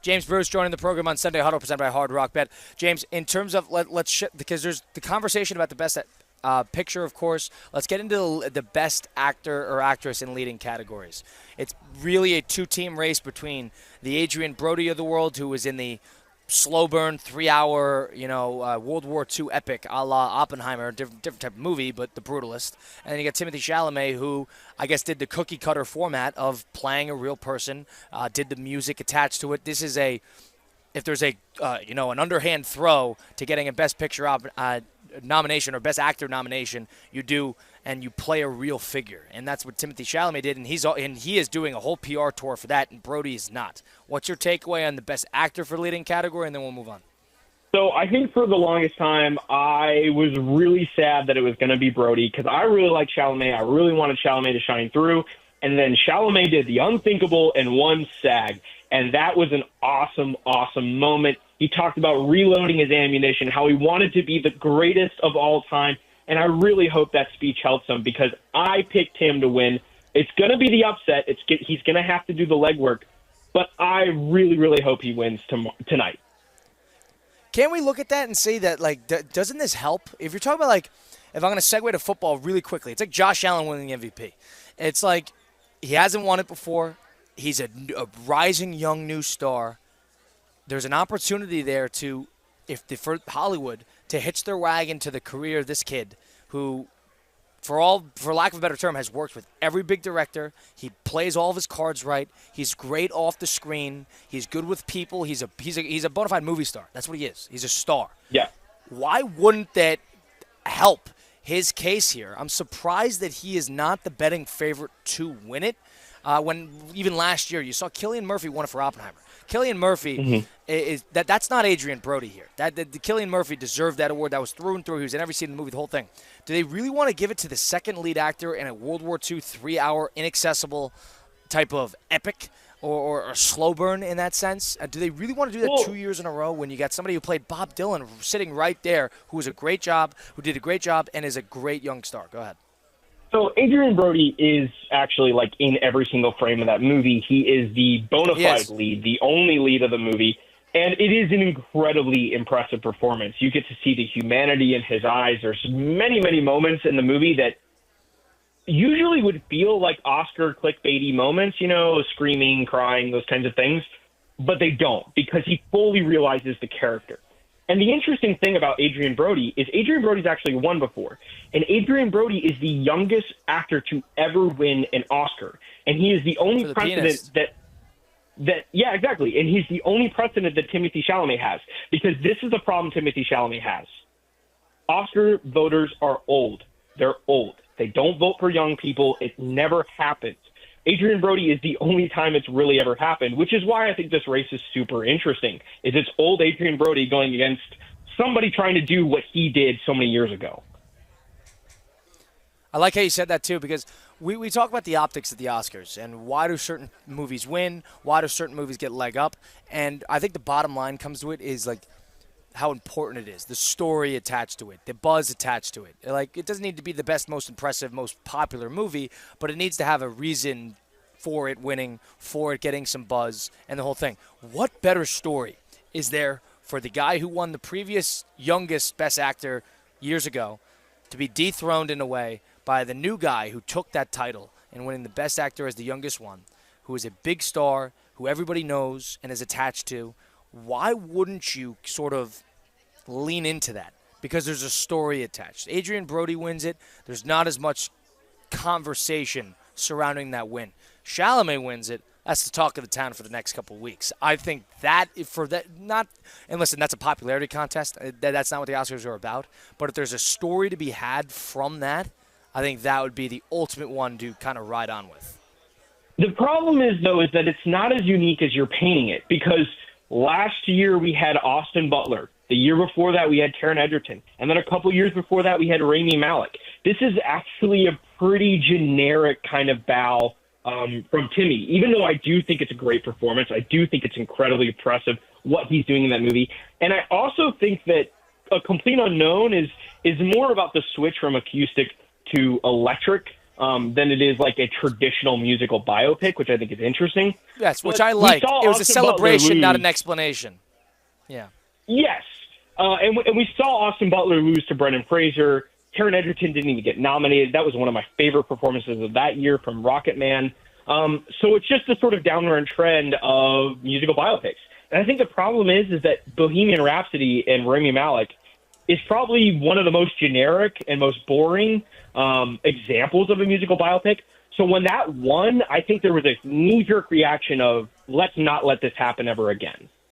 James Bruce joining the program on Sunday Huddle, presented by Hard Rock Bet. James, in terms of because there's the conversation about the best picture, of course. Let's get into the best actor or actress in leading categories. It's really a two-team race between the Adrien Brody of the world, who was in the slow burn 3-hour, World War II epic a la Oppenheimer, different type of movie, but the brutalist. And then you got Timothée Chalamet, who I guess did the cookie cutter format of playing a real person, did the music attached to it. This is if there's an underhand throw to getting a Best Picture nomination or Best Actor nomination, you do, and you play a real figure, and that's what Timothée Chalamet did, and he is doing a whole PR tour for that, and Brody is not. What's your takeaway on the Best Actor for leading category, and then we'll move on? So I think for the longest time, I was really sad that it was going to be Brody, because I really like Chalamet. I really wanted Chalamet to shine through, and then Chalamet did the unthinkable and won SAG, and that was an awesome, awesome moment. He talked about reloading his ammunition, how he wanted to be the greatest of all time. And I really hope that speech helps him, because I picked him to win. It's going to be the upset. He's going to have to do the legwork. But I really, really hope he wins tonight. Can we look at that and say that, doesn't this help? If you're talking about, if I'm going to segue to football really quickly, it's like Josh Allen winning the MVP. It's like he hasn't won it before. He's a rising young new star. There's an opportunity there for Hollywood to hitch their wagon to the career of this kid who, for lack of a better term, has worked with every big director. He plays all of his cards right. He's great off the screen. He's good with people. He's a bona fide movie star. That's what he is. He's a star. Yeah. Why wouldn't that help his case here? I'm surprised that he is not the betting favorite to win it. When even last year you saw Cillian Murphy won it for Oppenheimer. Cillian Murphy that's not Adrien Brody here. Cillian Murphy deserved that award. That was through and through. He was in every scene in the movie, the whole thing. Do they really want to give it to the second lead actor in a World War II 3-hour inaccessible type of epic or slow burn in that sense? Do they really want to do that 2 years in a row when you got somebody who played Bob Dylan sitting right there, who did a great job, and is a great young star? Go ahead. So Adrien Brody is actually in every single frame of that movie. He is the bona fide lead, the only lead of the movie. And it is an incredibly impressive performance. You get to see the humanity in his eyes. There's many, many moments in the movie that usually would feel like Oscar clickbaity moments, screaming, crying, those kinds of things. But they don't, because he fully realizes the character. And the interesting thing about Adrien Brody is Adrien Brody's actually won before. And Adrien Brody is the youngest actor to ever win an Oscar. And he is the only precedent yeah, exactly. And he's the only precedent that Timothée Chalamet has. Because this is the problem Timothée Chalamet has. Oscar voters are old. They're old. They don't vote for young people. It never happens. Adrien Brody is the only time it's really ever happened, which is why I think this race is super interesting. Is it's old Adrien Brody going against somebody trying to do what he did so many years ago. I like how you said that, too, because we talk about the optics of the Oscars and why do certain movies win, why do certain movies get leg up, and I think the bottom line comes to it is, how important it is, the story attached to it, the buzz attached to it. It doesn't need to be the best, most impressive, most popular movie, but it needs to have a reason for it winning, for it getting some buzz, and the whole thing. What better story is there for the guy who won the previous youngest Best Actor years ago to be dethroned in a way by the new guy who took that title and winning the Best Actor as the youngest one, who is a big star, who everybody knows and is attached to? Why wouldn't you sort of lean into that? Because there's a story attached. Adrien Brody wins it. There's not as much conversation surrounding that win. Chalamet wins it. That's the talk of the town for the next couple of weeks. I think and listen, that's a popularity contest. That's not what the Oscars are about. But if there's a story to be had from that, I think that would be the ultimate one to kind of ride on with. The problem is that it's not as unique as you're painting it, because last year we had Austin Butler. The year before that, we had Taron Egerton. And then a couple years before that, we had Rami Malek. This is actually a pretty generic kind of bow from Timmy. Even though I do think it's a great performance, I do think it's incredibly impressive what he's doing in that movie. And I also think that A Complete Unknown is more about the switch from acoustic to electric than it is like a traditional musical biopic, which I think is interesting. Yes, which But I like. we saw It was a Austin Butler celebration, not lose. an explanation. Yeah. Yes. And we saw Austin Butler lose to Brendan Fraser. Taron Egerton didn't even get nominated. That was one of my favorite performances of that year from Rocket Man. So it's just a sort of downward trend of musical biopics. And I think the problem is that Bohemian Rhapsody and Rami Malek is probably one of the most generic and most boring examples of a musical biopic. So when that won, I think there was a knee-jerk reaction of, let's not let this happen ever again.